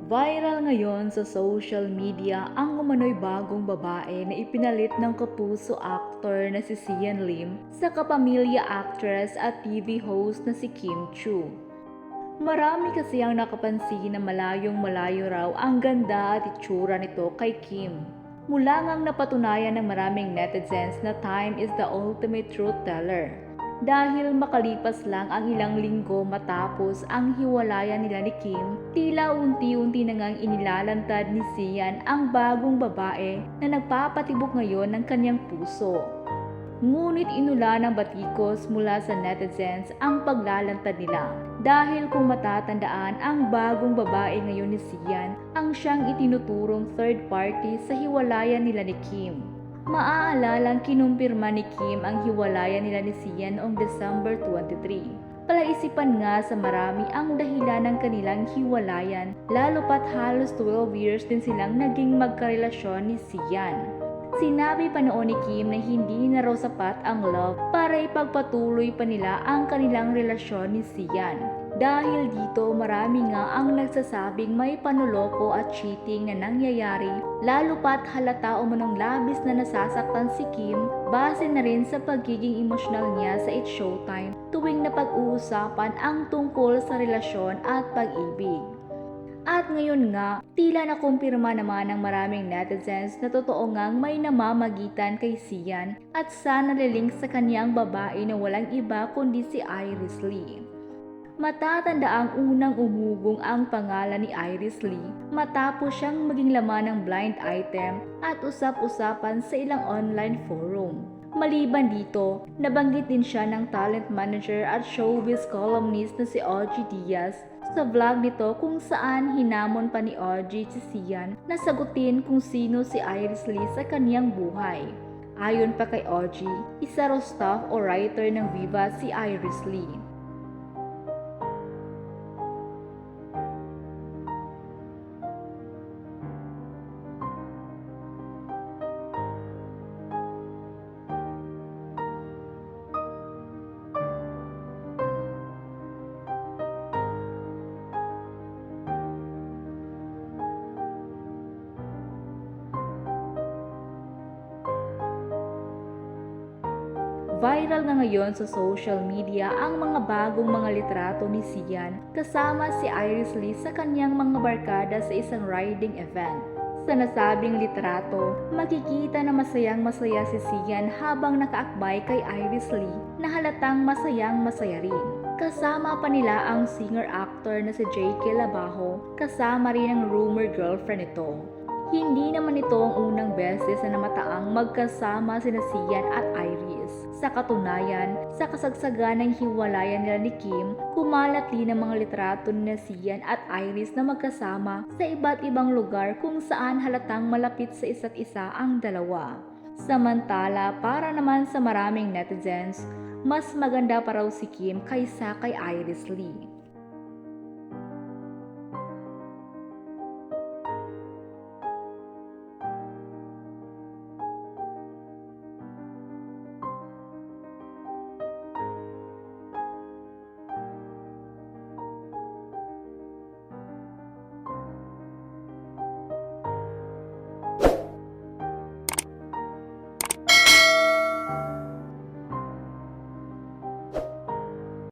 Viral ngayon sa social media ang umano'y bagong babae na ipinalit ng kapuso actor na si Sian Lim sa kapamilya actress at TV host na si Kim Chu. Marami kasi ang nakapansin na malayong malayo raw ang ganda at itsura nito kay Kim. Mula ngang napatunayan ng maraming netizens na time is the ultimate truth teller. Dahil makalipas lang ang ilang linggo matapos ang hiwalayan nila ni Kim, tila unti-unti na ngang inilalantad ni Sian ang bagong babae na nagpapatibok ngayon ng kanyang puso. Ngunit inula ng batikos mula sa netizens ang paglalantad nila dahil kung matatandaan ang bagong babae ngayon ni Sian ang siyang itinuturong third party sa hiwalayan nila ni Kim. Maaalalang kinumpirma ni Kim ang hiwalayan nila ni Sian noong December 23. Palaisipan nga sa marami ang dahilan ng kanilang hiwalayan lalo pat halos 12 years din silang naging magkarelasyon ni Sian. Sinabi pa noon ni Kim na hindi na raw sapat ang love para ipagpatuloy pa nila ang kanilang relasyon ni Sian. Dahil dito marami nga ang nagsasabing may panuloko at cheating na nangyayari lalo pat halata umanong labis na nasasaktan si Kim base na rin sa pagiging emosyonal niya sa It's Showtime tuwing napag-uusapan ang tungkol sa relasyon at pag-ibig. At ngayon nga, tila nakumpirma naman ng maraming netizens na totoo ngang may namamagitan kay Sian at sa nalilink sa kanyang babae na walang iba kundi si Iris Lee. Matatanda ang unang umugong ang pangalan ni Iris Lee matapos siyang maging laman ng blind item at usap-usapan sa ilang online forum. Maliban dito, nabanggit din siya ng talent manager at showbiz columnist na si Ogie Diaz sa vlog nito kung saan hinamon pa ni Ogie si Sian na sagutin kung sino si Iris Lee sa kaniyang buhay. Ayon pa kay Ogie, isa raw staff o writer ng Viva si Iris Lee. Viral nga ngayon sa social media ang mga bagong mga litrato ni Sian kasama si Iris Lee sa kanyang mga barkada sa isang riding event. Sa nasabing litrato, makikita na masayang masaya si Sian habang nakaakbay kay Iris Lee na halatang masayang masaya rin. Kasama pa nila ang singer-actor na si J.K. Labajo, kasama rin ang rumored girlfriend nito. Hindi naman ito ang unang beses na namataang magkasama sina Sian at Iris. Sa katunayan, sa kasagsagan ng hiwalayan nila ni Kim, kumalat din ang mga litrato ni Sian at Iris na magkasama sa iba't ibang lugar kung saan halatang malapit sa isa't isa ang dalawa. Samantala, para naman sa maraming netizens, mas maganda pa raw si Kim kaysa kay Iris Lee.